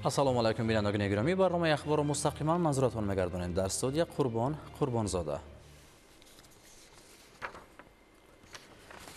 ассалому алайкум бинандагони гиромӣ, барномаи ахбору мустақиман манзуратон мегардонем. Дар студия Қурбонзода.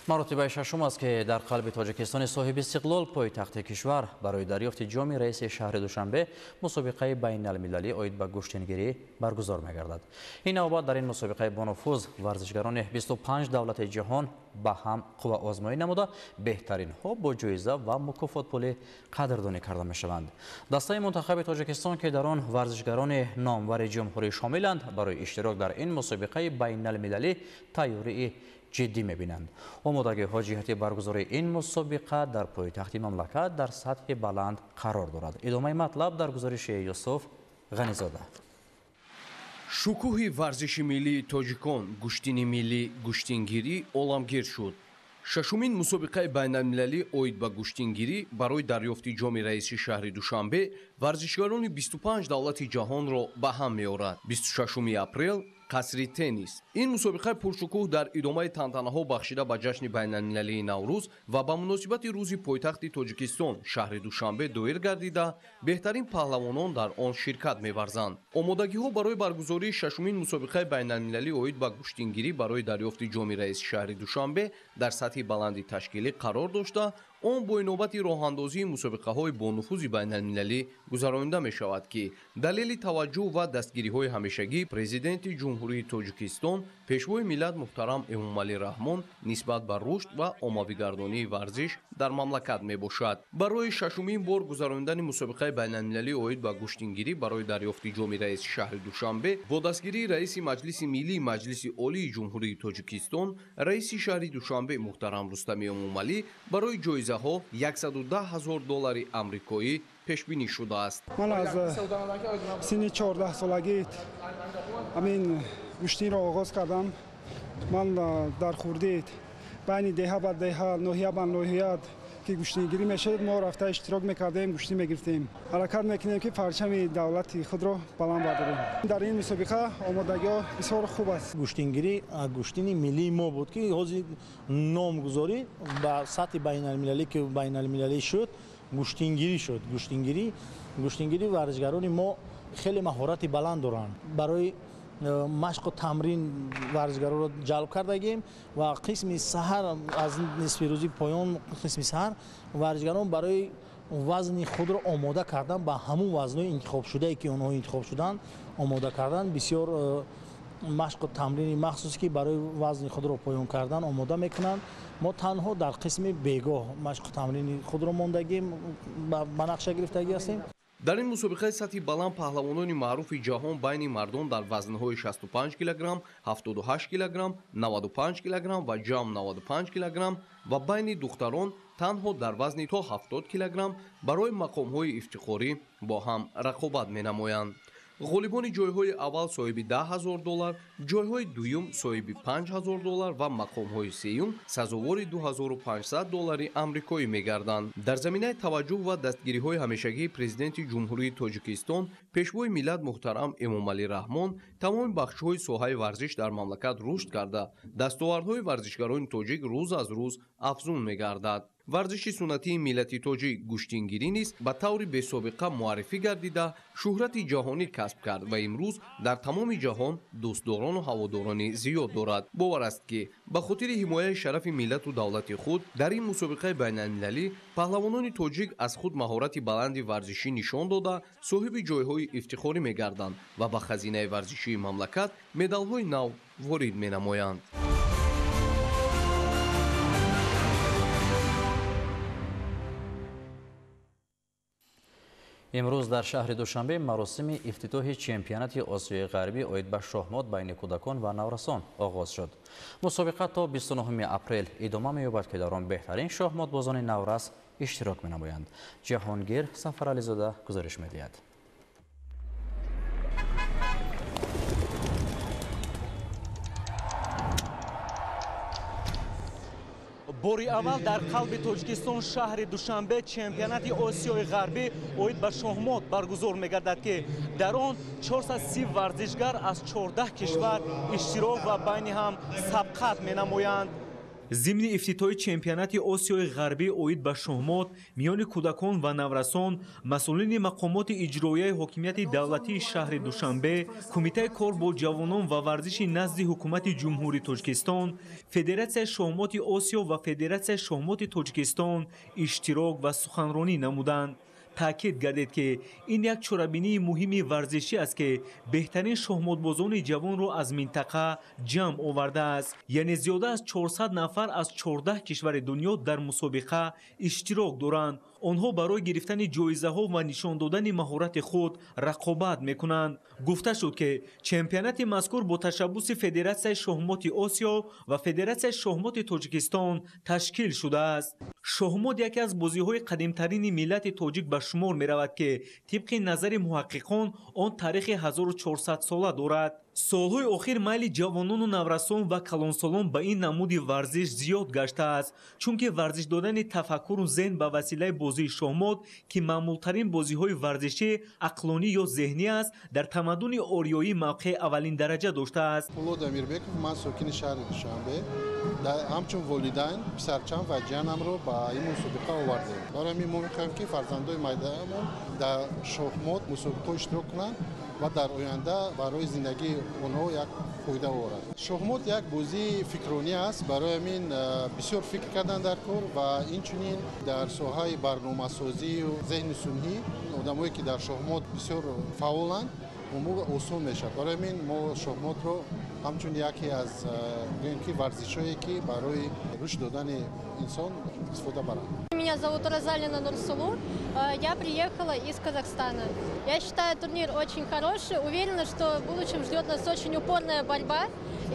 маротибаи шашум аст ки дар қалби тоҷикистони соҳиби истиқлол пойтахти кишвар барои дарёфти ҷоми раиси шаҳри Душанбе мусобиқаи байналмилалӣ оид ба гӯштингирӣ баргузор мегардад. ин навбат дар ин мусобиқаи бонуфуз варзишгарони 25 давлати ҷаҳон ба ҳам қувваозмоӣ намуда беҳтаринҳо бо ҷоиза ва мукофотпулӣ қадрдонӣ карда мешаванд. дастаи мунтахаби тоҷикистон ки дар он варзишгарони номвари ҷумҳурӣ шомиланд, барои иштирок дар ин мусобиқаи байналмилалӣ тайёрии ҷиддӣ мебинанд. омодагиҳо ҷиҳати баргузории ин мусобиқа дар пойтахти мамлакат дар сатҳи баланд қарор дорад. идомаи матлаб дар гузориши Юсуф Ғанизода. шукӯҳи варзиши миллии тоҷикон, гӯштини миллӣ гӯштингирӣ оламгир шуд. шашумин мусобиқаи байналмилалӣ оид ба гӯштингирӣ барои дарёфти ҷоми раиси шаҳри Душанбе варзишгарони 25 давлати ҷаҳонро ба ҳам меорад. 26 апрел қасри теннис. ин мусобиқаи пуршукӯҳ дар идомаи тантанаҳо бахшида ба ҷашни байналмилалии Наврӯз ва ба муносибати рӯзи пойтахти Тоҷикистон шаҳри Душанбе доир гардида беҳтарин паҳлавонон дар он ширкат меварзанд. омодагиҳо барои баргузории шашумин мусобиқаи байналмилалӣ оид ба гӯштингирӣ барои дарёфти ҷоми раиси шаҳри Душанбе дар сатҳи баланди ташкилӣ қарор дошта, он бо инобати роҳандозии мусобиқаҳои бонуфузи байналмилалӣ гузаронида мешавад ки далели таваҷҷӯҳ ва дастгириҳои ҳамешагии президенти ҷумҳурии Тоҷикистон пешвои миллат муҳтарам Эмомалӣ Раҳмон нисбат ба рушд ва оммавигардонии варзиш дар мамлакат мебошад. барои шашумин бор гузарондани мусобиқаи байналмилалӣ оид ба гӯштингирӣ барои дарёфти ҷоми раиси шаҳри Душанбе бо дастгирии раиси маҷлиси миллии маҷлиси олии ҷумҳурии Тоҷикистон раиси шаҳри Душанбе муҳтарам Рустами Эмомалӣ барои ҷоизаҳо $110,000 амрикоӣ пешбинӣ шудааст. ман аз синни 14 солагӣ ҳамин гӯштинро оғоз кардам. ман дар хурдӣ байни деҳа ба деҳа, ноҳия ба ноҳия ки гӯштингирӣ мешуд, мо рафта иштирок мекардем, гӯштӣ мегирифтем. ҳаракат мекунем ки парчами давлати худро баланд бардорем. дар ин мусобиқа омодагиҳо бисёр хуб аст. гӯштингирӣ гӯштини миллии мо буд ки ҳозир номгузорӣ ба сатҳи байналмилалӣ ки байналмилалӣ шуд, гӯштингирӣ шуд. гӯштингирӣ варзишгарони мо хеле маҳорати баланд доранд. барои машқу тамрин варзишгароро ҷалб кардагем ва қисми саҳар аз нисфи рӯзи поён қисми саҳар варзишгарон барои вазни худро омода кардан ба ҳамун вазнҳои интихобшудае ки онҳо интихоб шуданд омода кардан бисёр машқу тамрини махсус ки барои вазни худро поён кардан омода мекунанд. мо танҳо дар қисми бегоҳ машқу тамрини худро мондагим ба нақша гирифтагӣ ҳастем. дар ин мусобиқаи сатҳи баланд паҳлавонони маъруфи ҷаҳон байни мардон дар вазнҳои 65 кг, 78 кг, 95 кг ва ҷамъ 95 кг ва байни духтарон танҳо дар вазни то 70 кг барои мақомҳои ифтихорӣ бо ҳам рақобат менамоянд. ғолибони ҷойҳои аввал соҳиби $10,000, ҷойҳои дуюм соҳиби $5,000 ва мақомҳои сеюм сазовори $2,500 амрикоӣ мегарданд. дар заминаи таваҷҷӯҳ ва дастгириҳои ҳамешагии президенти ҷумҳурии Тоҷикистон пешвои миллат муҳтарам Эмомалӣ Раҳмон тамоми бахшҳои соҳаи варзиш дар мамлакат рушд карда, дастовардҳои варзишгарони тоҷик рӯз аз рӯз афзун мегардад. варзиши суннатии миллати тоҷик гӯштингирӣ низ ба таври бесобиқа муаррифӣ гардида шӯҳрати ҷаҳонӣ касб кард ва имрӯз дар тамоми ҷаҳон дӯстдорону ҳаводорони зиёд дорад. бовар аст ки ба хотири ҳимояи шарафи миллату давлати худ дар ин мусобиқаи байналмилалӣ паҳлавонони тоҷик аз худ маҳорати баланди варзишӣ нишон дода соҳиби ҷойҳои ифтихорӣ мегарданд ва ба хазинаи варзишии мамлакат медалҳои нав ворид менамоянд. имрӯз дар шаҳри Душанбе маросими ифтитоҳи чемпионати Осиёи Ғарбӣ оид ба шоҳмот байни кӯдакон ва наврасон оғоз шуд. мусобиқа то 29 апрел идома меёбад ки дар он беҳтарин шоҳмотбозони наврас иштирок менамоянд. ҷаҳонгир Сафарализода гузориш медиҳад. бори аввал дар қалби Тоҷикистон шаҳри Душанбе чемпионати Осиёи Ғарбӣ оид ба шоҳмот баргузор мегардад ки дар он 430 варзишгар аз 14 кишвар иштирок ва байни ҳам сабқат менамоянд. ضمن افتتاح چمپیونات آسیای غربی اوید به شهمات میان کودکان و نورسان، مسئولین مقامات اجرایی حاکمیت دولتی شهر دوشنبه، کمیته کار با جوانان و ورزش نزد حکومت جمهوری تاجیکستان، فدراسیون شهمات آسیا و فدراسیون شهمات تاجیکستان اشتراک و سخنرانی نمودند. تاکید گردید که این یک چورابینی مهمی ورزشی است که بهترین شهماتبازان جوان را از منطقه جمع آورده است. یعنی زیاده از 400 نفر از 14 کشور دنیا در مسابقه اشتراک دارند. آنها برای گرفتن جایزه ها و نشان دادن مهارت خود رقابت میکنند. گفته شد که چمپیونات مذکور با تشبث فدراسیون شهمات آسیا و فدراسیون شهمات تاجیکستان تشکیل شده است. شهمات یکی از بازی‌های قدیمی‌ترین ملت تاجیک به شمار می‌رود که طبق نظر محققان آن تاریخ 1400 ساله دارد. سالهای اخیر میل جوانان و نورسان و کلانسالان به این نمود ورزش زیاد گشته است، چونکه ورزش دادن تفکر و ذهن به وسیله بازی شهمات که معمولترین بازی‌های ورزشی عقلانی یا ذهنی است، در تمدن آریایی موقع اولین درجه داشته است. فولاد امیربکov من ساکن شهر دوشنبه همچون والدین پسرچم و جانم رو با این مسابقه آوردیم. برای می می‌خوایم که فرزندای میدانمون در شهمات مسابقه اشتراک کنند و در آینده برای زندگی اونها یک فایده آورد. شهمات یک بازی فکرانی است، برای من بسیار فکر کردن در کار و اینچنین در ساحه برنامه‌سازی و ذهن سنی آدمایی که در شهمات بسیار فعالند موضوع آسان میشه. برای من ما شهمات رو همچون یکی از ورزش‌هایی که برای رشد دادن انسان استفاده برند. Меня зовут Розалина Нурсулу. Я приехала из Казахстана. Я считаю турнир очень хороший. Уверена, что в будущем ждет нас очень упорная борьба.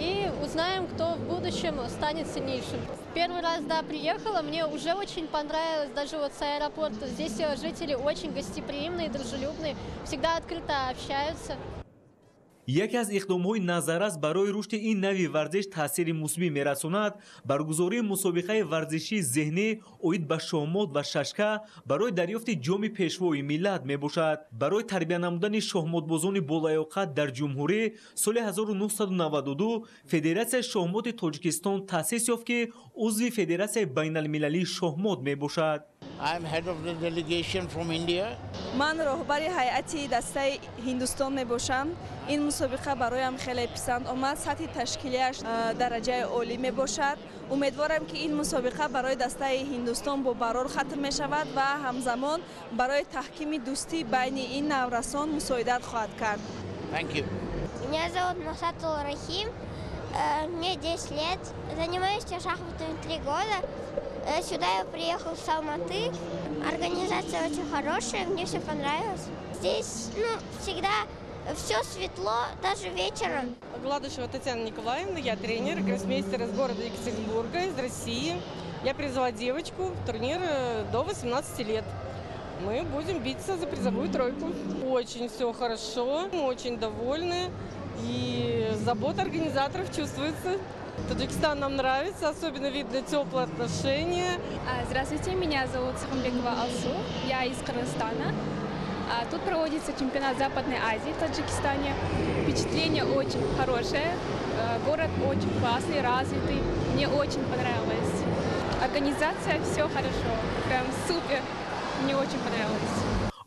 И узнаем, кто в будущем станет сильнейшим. Первый раз, да, приехала. Мне уже очень понравилось. Даже вот с аэропорта. Здесь жители очень гостеприимные, дружелюбные. Всегда открыто общаются. یکی از اقدام‌های نظررس برای رشد این نوع ورزش تاثیر مثبت می‌رساند برگزاری مسابقه ورزشی ذهنی اوید به شهمات و ششکه برای دریافت جام پیشوای ملت میباشد. برای تربیت نمودن شهماتبازان بالیاقت در جمهوری سال 1992 فدراسیون شهمات تاجیکستان تأسیس یافت که عضو فدراسیون بین‌المللی شهمات میباشد. I am head of the delegation from India. من راهبر هیئت دسته هندوستان میباشم. این مسابقه برایم خیلی پسند آمد. سطح تشکیلیش درجه عالی میباشد. امیدوارم که این مسابقه برای دسته هندوستان با برار ختم می شود و همزمان برای تحکیم دوستی بین این نورسان مساعدت خواهد کرد. Thank you. Меня зовут Масатул Рахим. Мне 10 лет. Занимаюсь шахматами 3 года. Сюда я приехал с Алматы. Организация очень хорошая, мне все понравилось. Здесь всегда все светло, даже вечером. Гладышева Татьяна Николаевна, я тренер, гроссмейстер из города Екатеринбурга, из России. Я призвала девочку в турнир до 18 лет. Мы будем биться за призовую тройку. Очень все хорошо, мы очень довольны. И забота организаторов чувствуется. Таджикистан нам нравится, особенно видно теплые отношения. Здравствуйте, меня зовут Сахамбекова Алсу, я из Кыргызстана. Тут проводится чемпионат Западной Азии в Таджикистане. Впечатление очень хорошее, город очень классный, развитый. Мне очень понравилось. Организация, все хорошо, прям супер, мне очень понравилось.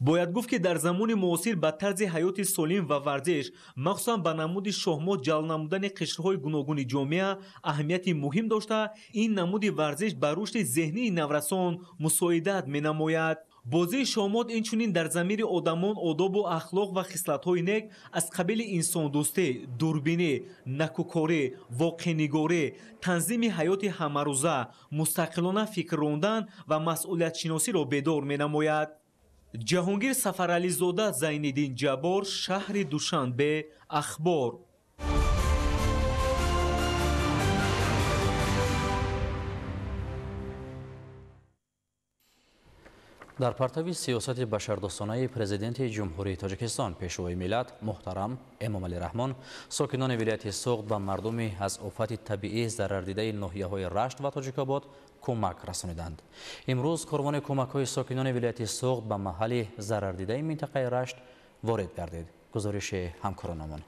باید گفت که در زمان معاصر به طرز حیات سالم و ورزش مخصوصا به نمود شهمات جلب نمودن قشرهای گوناگون جامعه اهمیت مهم داشته. این نمود ورزش بر رشد ذهنی نورسان مساعدت می‌نماید. بازی شهمات اینچنین در ضمیر آدمان آداب و اخلاق و خصلت‌های نیک از قبیل انسان دوستی، دوربینی، نکوکاری، واقع‌نگاری، تنظیم حیات همروزه، مستقلانه فکر راندن و مسئولیت شناسی را بیدار می‌نماید. جهانگیر سفرعلی زاده، زین‌الدین جبار، شهر دوشنبه، اخبار. در پرتو سیاست بشردوستانه پرزیدنت جمهوری تاجیکستان پیشوای ملت محترم امامعلی رحمان ساکنان ولایت سوغد به مردمی از آفت طبیعی ضرر دیده ناحیه‌های رشت و تاجیک‌آباد کمک رسانیدند. امروز کاروان کمک‌های ساکنان ولایت سوغد به محل ضرر دیده منطقه رشت وارد گردید. گزارش همکارانمان.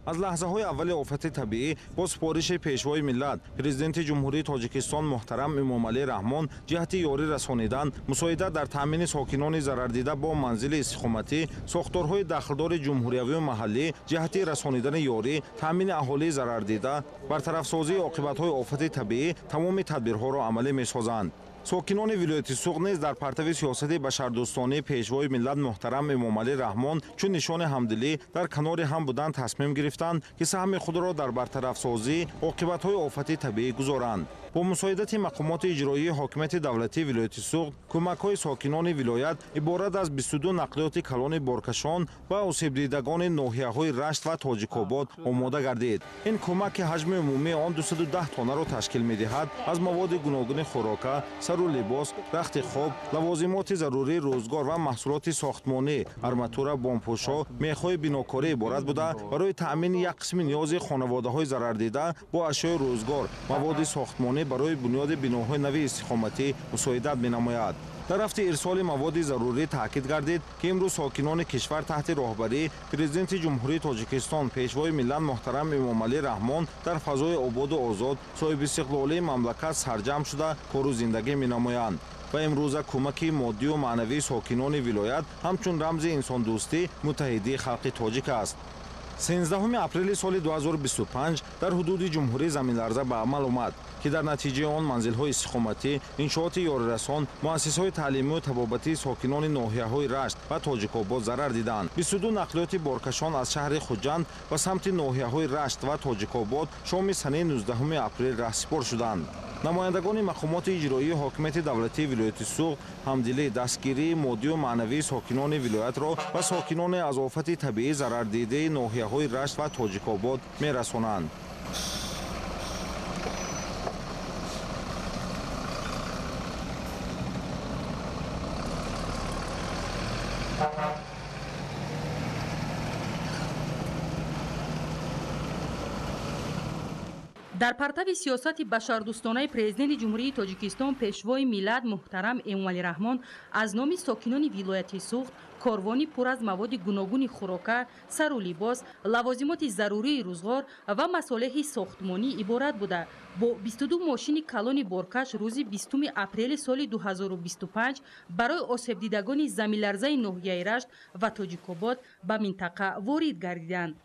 аз лаҳзаҳои аввали офати табиӣ бо супориши пешвои миллат президенти ҷумҳурии тоҷикистон муҳтарам Эмомалӣ Раҳмон ҷиҳати ёрӣ расонидан мусоидат дар таъмини сокинони зарардида бо манзили истиқоматӣ сохторҳои дахлдори ҷумҳуриявию маҳаллӣ ҷиҳати расонидани ёрӣ таъмини аҳолии зарардида бартарафсозии оқибатҳои офати табиӣ тамоми тадбирҳоро амалӣ месозанд. сокинони вилояти Суғд низ дар партави сиёсати башардӯстонии пешвои миллат муҳтарам Эмомалӣ Раҳмон чун нишони ҳамдилӣ дар канори ҳам будан тасмим гирифтанд ки саҳми худро дар бартарафсозии оқибатҳои офати табиӣ гузоранд. бо мусоидати мақомоти иҷроии ҳокимияти давлатии вилояти Суғд кӯмакҳои сокинони вилоят иборат аз 22 нақлиёти калони боркашон ва осебдидагони ноҳияҳои Рашт ва Тоҷикобод омода гардид. ин кӯмак ки ҳаҷми умумии он 210 тонаро ташкил медиҳад аз маводи гуногуни хӯрока, сару либос, рахти хоб, лавозимоти зарурии рӯзгор ва маҳсулоти сохтмонӣ, арматура, бомпӯшо, мехҳои бинокорӣ иборат буда барои таъмини як қисми ниёзи хонаводаҳои зарардида бо ашёи рӯзгор, маводи сохтмонӣ барои бунёди биноҳои нави истиқоматӣ мусоидат менамояд. дар рафти ирсоли маводи зарурӣ таъкид гардид ки имрӯз сокинони кишвар таҳти роҳбарии президенти ҷумҳурии Тоҷикистон пешвои миллат муҳтарам Эмомалӣ Раҳмон дар фазои ободу озод соҳибистиқлолии мамлакат сарҷамъ шуда кору зиндагӣ менамоянд ва имрӯза кӯмаки моддию маънавии сокинони вилоят ҳамчун рамзи инсондӯстӣ муттаҳидии халқи тоҷик аст. 13 апрели соли 2025 дар ҳудуди ҷумҳурии заминларза ба амал омад ки дар натиҷаи он манзилҳои истиқоматӣ, иншооти ёрирасон, муассисаҳои таълимию табобатии сокинони ноҳияҳои Рашт ва Тоҷикобод зарар диданд. 22 нақлиёти боркашон аз шаҳри Хуҷанд ба самти ноҳияҳои Рашт ва Тоҷикобод шоми санаи 19 апрел раҳсипор шуданд. намояндагони мақомоти иҷроии ҳокимияти давлатии вилояти Суғд ҳамдилӣ, дастгирии моддию маънавии сокинони вилоятро ва сокиноне аз офати табиӣ зарардидаи ноҳияҳои Рашт ва Тоҷикобод мерасонанд. дар партави сиёсати башардӯстонаи президенти ҷумҳурии Тоҷикистон пешвои миллат муҳтарам Эмомалӣ Раҳмон аз номи сокинони вилояти Суғд корвони пур аз маводи гуногуни хӯрока, сару либос, лавозимоти зарурии рӯзгор ва масолеҳи сохтмонӣ иборат буда бо 22 мошини калони боркаш рӯзи 20 апрели соли 2025 барои осебдидагони заминларзаи ноҳияи Рашт ва Тоҷикобод ба минтақа ворид гардиданд.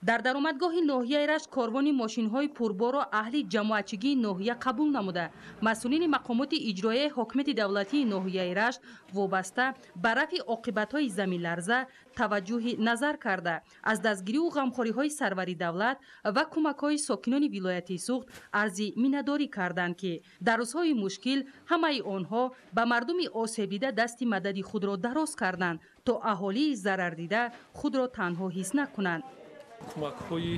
дар даромадгоҳи ноҳияи Рашт корвони мошинҳои пурборо аҳли ҷамоатчигии ноҳия қабул намуда масъулини мақомоти иҷроияи ҳокимияти давлатии ноҳияи Рашт вобаста ба рафъи оқибатҳои заминларза таваҷҷӯҳи назар карда аз дастгирию ғамхориҳои сарвари давлат ва кӯмакҳои сокинони вилояти Суғд арзи миннатдорӣ карданд ки дар рӯзҳои мушкил ҳамаи онҳо ба мардуми осебдида дасти мадади худро дароз карданд то аҳолии зарардида худро танҳо ҳис накунанд. кӯмакҳои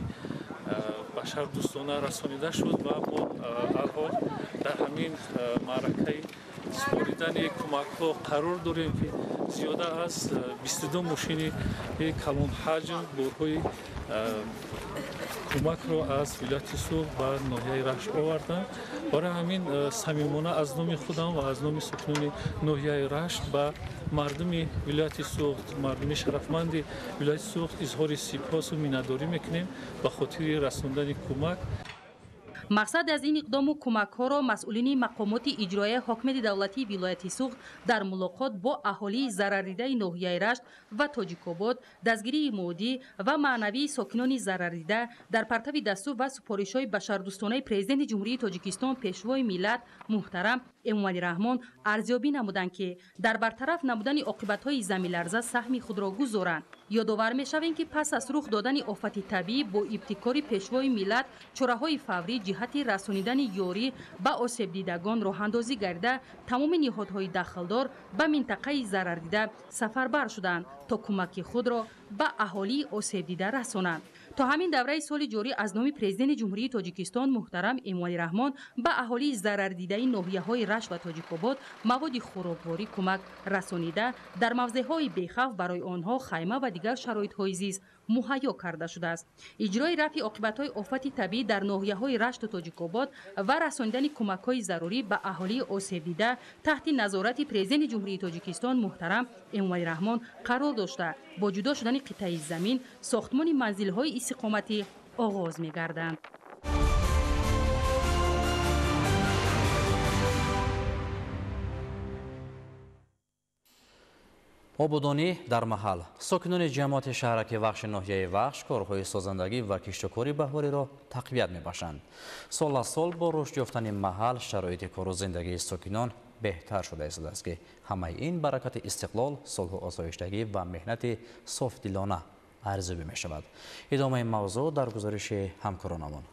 башардӯстона расонида шуд ва мо алҳол дар ҳамин маъракаи супоридани кӯмакҳо қарор дорем ки зиёда аз 22 мошини калонҳаҷм борҳои кӯмакро аз вилояти Суғд ба ноҳияи Рашт оварданд. барои ҳамин самимона аз номи худам ва аз номи сокинони ноҳияи Рашт ба мардуми вилояти Суғд, мардуми шарафманди вилояти Суғд изҳори сипосу миннатдорӣ мекунем ба хотири расондани кӯмак. мақсад аз ин иқдому кӯмакҳоро масъулини мақомоти иҷроияи ҳокимияти давлатии вилояти Суғд дар мулоқот бо аҳолии зарардидаи ноҳияи Рашт ва Тоҷикобод, дастгирии моддӣ ва маънавии сокинони зарардида дар партави дастур ва супоришҳои башардӯстонаи президенти ҷумҳурии Тоҷикистон пешвои миллат муҳтарам Эмомалӣ Раҳмон арзёбӣ намуданд ки дар бартараф намудани оқибатҳои заминларза саҳми худро гузоранд. ёдовар мешавем ки пас аз рух додани офати табиӣ бо ибтикори пешвои миллат чораҳои фаврӣ ҷиҳати расонидани ёрӣ ба осебдидагон роҳандозӣ гардида тамоми ниҳодҳои дахлдор ба минтақаи зарардида сафарбар шуданд то кӯмаки худро ба аҳолии осебдида расонанд. то ҳамин давраи соли ҷорӣ аз номи президенти ҷумҳурии Тоҷикистон муҳтарам Эмомалӣ Раҳмон ба аҳолии зарардидаи ноҳияҳои Рашт ва Тоҷикобод маводи хӯрокворӣ кӯмак расонида дар мавзеъҳои бехавф барои онҳо хайма ва дигар шароитҳои зист муҳайё карда шудааст. иҷрои рафъи оқибатҳои офати табиӣ дар ноҳияҳои Рашту Тоҷикобод ва расонидани кӯмакҳои зарурӣ ба аҳолии осебдида таҳти назорати президенти ҷумҳурии Тоҷикистон муҳтарам Эмомалӣ Раҳмон қарор дошта бо ҷудо шудани қитъаи замин сохтмони манзилҳои استقامتی آغاز می گردند. ободонӣ дар маҳал. сокинони ҷамоати шаҳраки вахши ноҳияи вахш корҳои созандагӣ ва киштукори баҳориро тақвият мебахшанд. сол аз сол бо рушд ёфтани маҳал шароити кору зиндагии сокинон беҳтар шуда истодааст ки ҳамаи ин баракати истиқлол, сулҳу осоиштагӣ ва меҳнати софдилона арзёбӣ мешавад. идомаи мавзӯъ дар гузориши ҳамкоронамон.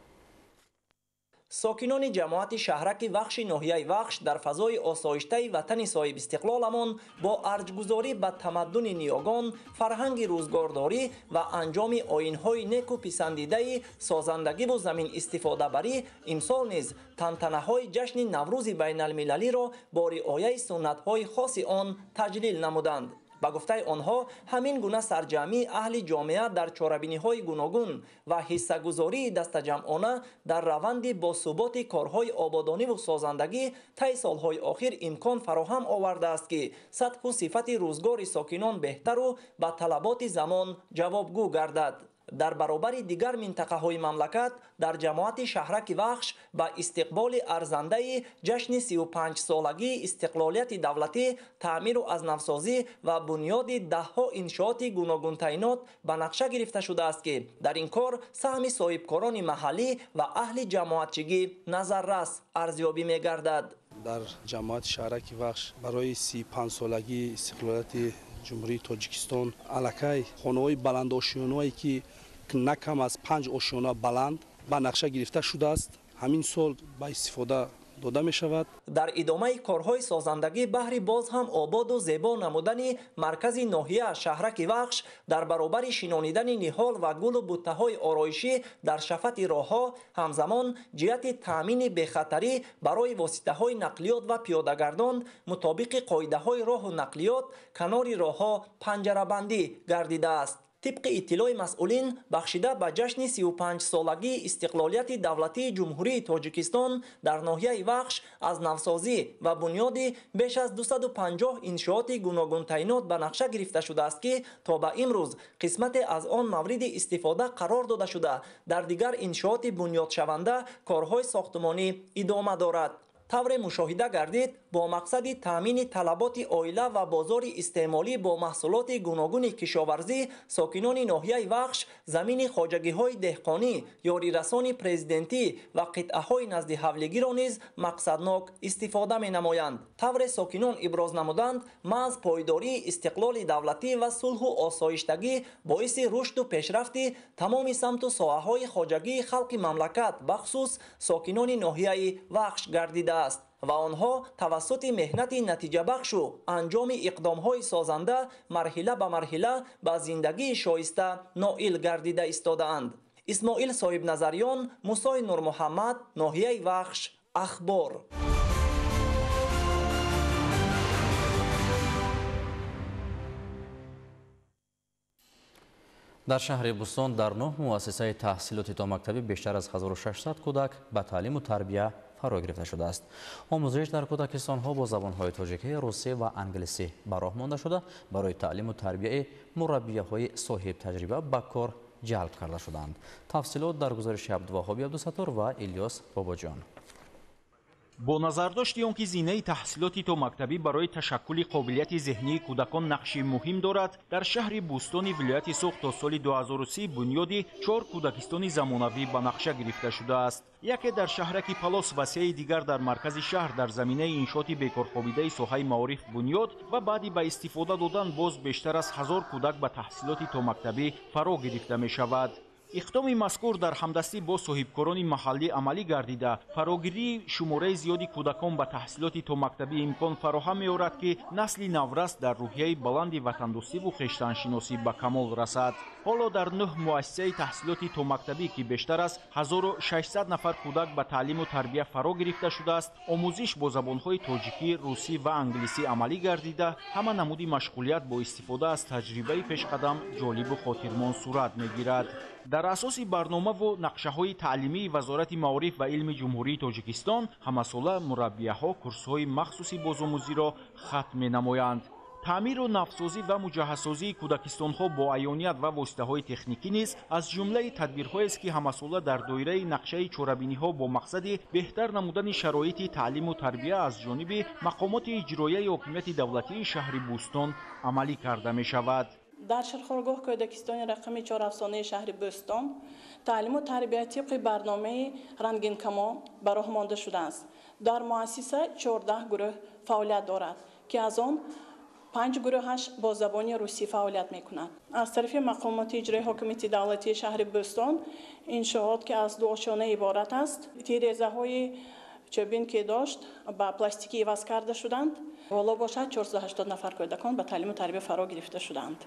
сокинони ҷамоати шаҳраки вахши ноҳияи вахш дар фазои осоиштаи ватани соҳиб истиқлоламон бо арҷгузорӣ ба тамаддуни ниёгон, фарҳанги рӯзгордорӣ ва анҷоми оинҳои неку писандидаи созандагиву заминистифодабарӣ имсол низ тантанаҳои ҷашни наврӯзи байналмилалиро бо риояи суннатҳои хоси он таҷлил намуданд. ба гуфтаи онҳо ҳамин гуна сарҷамъии аҳли ҷомеа дар чорабиниҳои гуногун ва ҳиссагузории дастаҷамъона дар раванди босуботи корҳои ободониву созандагӣ таи солҳои охир имкон фароҳам овардааст ки сатҳу сифати рӯзгори сокинон беҳтару ба талаботи замон ҷавобгӯ гардад. дар баробари дигар минтақаҳои мамлакат дар ҷамоати шаҳраки вахш ба истиқболи арзандаи ҷашни 35-солагии истиқлолияти давлатӣ, таъмиру азнавсозӣ ва бунёди даҳҳо иншооти гуногунтайинот ба нақша гирифта шудааст ки дар ин кор саҳми соҳибкорони маҳаллӣ ва аҳли ҷамоатчигӣ назаррас арзёбӣ мегардад. дар ҷамоати шаҳраки вахш барои 35-солагии истиқлолияти ҷумҳурии тоҷикистон аллакай хонаҳои баландошиёнае ки на кам аз 5 ошиёна баланд ба нақша гирифта шудааст. ҳамин сол ба истифода дода мешавад. дар идомаи корҳои созандагӣ баҳри боз ҳам ободу зебо намудани маркази ноҳия шаҳраки вахш дар баробари шинонидани ниҳол ва гулу буттаҳои ороишӣ дар шафати роҳҳо ҳамзамон ҷиҳати таъмини бехатарӣ барои воситаҳои нақлиёт ва пиёдагардон мутобиқи қоидаҳои роҳу нақлиёт канори роҳҳо панҷарабандӣ гардидааст. طبق اطلاع مسئولین بخشیده به جشن 35 سالگی استقلالیت دولتی جمهوری تاجیکستان در ناحیه وخش از نوسازی و بنیاد بیش از 250 انشاءات گوناگون تعیینات به نقشه گرفته شده است که تا به امروز قسمت از آن مورد استفاده قرار داده شده. در دیگر انشاءات بنیاد شونده کارهای ساختمانی ادامه دارد. طور مشاهده گردید با مقصد تامین طلبات عائله و بازار استعمالی با محصولات گوناگون کشاورزی ساکنان ناحیه وخش زمین خواجگی‌های دهقانی یاری رسان پرزیدنتی و قطعه‌های نزد حولگی را نیز مقصدناک استفاده می‌نمایند. طور ساکنان ابراز نمودند محض پایداری استقلال دولتی و صلح و آسایشتگی باعث رشد و پیشرفت تمام سمت و ساحه‌های خواجگی خلق مملکت بخصوص ساکنان ناحیه وخش گردیده است و آنها توسط مهنت نتیجه بخش و انجام اقدام‌های سازنده مرحله به مرحله به زندگی شایسته نائل گردیده ایستاده‌اند. اسماعیل صاحب نظریان، موسی نور محمد، ناحیه وخش، اخبار. در شهر بوستان در 9 مؤسسه تحصیلاتی تا مکتبی بیشتر از 1600 کودک به تعلیم و تربیت فرا گرفته شده است. آموزش در کودکستان‌ها با زبان‌های تاجیکی، روسی و انگلیسی به راه مانده شده برای تعلیم و تربیت مربیه‌های صاحب تجربه به کار جلب کرده شدند. تفصیلات در گزارش عبدالوهاب عبدالستار و الیاس باباجان. با نظرداشتی آنکه زینه تحصیلاتی تا مکتبی برای تشکل قابلیت ذهنی کودکان نقشی مهم دارد، در شهر بوستان ولایت سوخت تا سال 2030 بنیادی 4 کودکستان زمانوی به نقشه گرفته شده است. یکی در شهرک پلاس و سه دیگر در مرکز شهر در زمینه انشاء بیکارخوابیده ساحه معارف بنیاد و بعدی به استفاده دادن باز بیشتر از 1000 کودک به تحصیلاتی تا مکتبی فرا گرفته می شود. اقدام مذکور در همدستی با صاحبکاران محلی عملی گردیده فراگیری شماره زیادی کودکان به تحصیلات تا مکتبی امکان فراهم می‌آورد که نسل نورست در روحیه بلند وطندوستی و خویشتن‌شناسی به کمال رسد. حالا در 9 مؤسسه تحصیلاتی تا مکتبی که بیشتر از 1600 نفر کودک به تعلیم و تربیت فرا گرفته شده است، آموزش با زبان‌های تاجیکی، روسی و انگلیسی عملی گردیده، همه نمودی مشغولیت با استفاده از تجربه پیشقدم جالب و خاطرمان صورت می‌گیرد. در اساس برنامه و نقشه‌های تعلیمی وزارت معارف و علم جمهوری تاجیکستان همساله مربیه‌ها کورس‌های مخصوصی بازآموزی را ختم می‌نمایند. таъмиру навсозӣ ва муҷаҳҳазсозии кӯдакистонҳо бо аёният ва воситаҳои техникӣ низ аз ҷумлаи тадбирҳоест ки ҳамасола дар доираи нақшаи чорабиниҳо бо мақсади беҳтар намудани шароити таълиму тарбия аз ҷониби мақомоти иҷроияи ҳокимияти давлатии шаҳри Бӯстон амалӣ карда мешавад. дар ширхоргоҳ кӯдакистони рақами 4 афсонаи шаҳри Бӯстон таълиму тарбия тибқи барномаи рангинкамон ба роҳ монда шудааст. дар муассиса 14 гурӯҳ фаъолият дорад ки аз он 5 гурӯҳаш бо забони русӣ фаъолият мекунад. аз тарафи мақомоти иҷроии ҳокимияти давлатии шаҳри Бӯстон иншоот ки аз 2 ошона иборат аст. тирезаҳои чӯбин ки дошт ба пластикӣ иваз карда шуданд. ҳоло бошад 480 нафар кӯдакон ба таълиму тарбия фаро гирифта шуданд.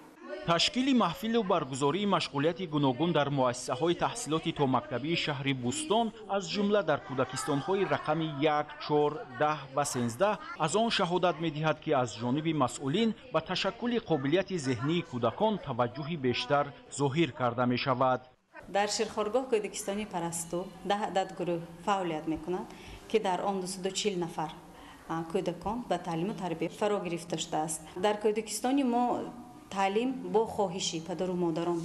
ташкили маҳфилу баргузории машғулияти гуногун дар муассисаҳои таҳсилоти томактабии шаҳри Бӯстон аз ҷумла дар кӯдакистонҳои рақами 1, 4, 10 ва 13 аз он шаҳодат медиҳад ки аз ҷониби масъулин ба ташаккули қобилияти зеҳнии кӯдакон таваҷҷӯҳи бештар зоҳир карда мешавад. дар ширхоргоҳ кӯдакистони парасту 10 адад гурӯҳ фаъолият мекунад ки дар он 240 нафар кӯдакон ба таълиму тарбия фаро гирифта шудааст. дар кӯдакистони мо таълим бо хоҳиши падару модарон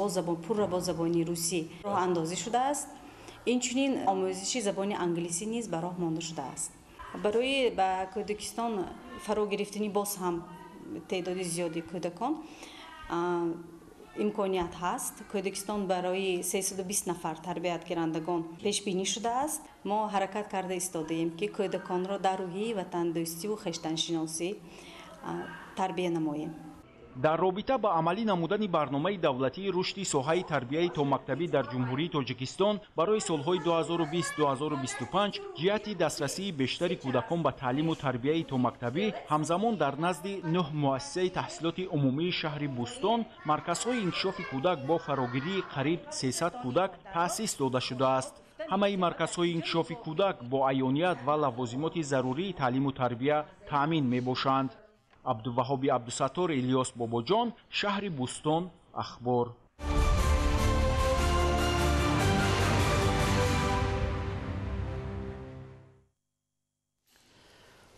пурра бо забони русӣ роҳандозӣ шудааст. инчунин омӯзиши забони англисӣ низ ба роҳ монда шудааст. барои ба кӯдакистон фаро гирифтани боз ҳам теъдоди зиёди кӯдакон имконият ҳаст. кӯдакистон барои 320 нафар тарбиятгирандагон пешбинӣ шудааст. мо ҳаракат карда истодаем ки кӯдаконро дар рӯҳии ватандӯстиву хештаншиносӣ тарбия намоем. дар робита ба амалӣ намудани барномаи давлатии рушди соҳаи тарбияи томактабӣ дар ҷумҳурии Тоҷикистон барои солҳои 2020-2025 ҷиҳати дастрасии бештари кӯдакон ба таълиму тарбияи томактабӣ ҳамзамон дар назди 9 муассисаи таҳсилоти умумии шаҳри Бӯстон марказҳои инкишофи кӯдак бо фарогирии қариб 300 кӯдак таъсис дода шудааст. ҳамаи марказҳои инкишофи кӯдак бо аёният ва лавозимоти зарурии таълиму тарбия таъмин мебошанд. абдуваҳоби абдусаттор, Илёс Бобоҷон, шаҳри Бӯстон, ахбор.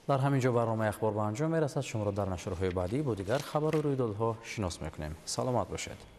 дар ҳамин ҷо барномаи ахбор ба анҷом мерасад. шуморо дар нашрҳои баъдӣ бо дигар хабару рӯйдодҳо шинос мекунем. саломат бошед.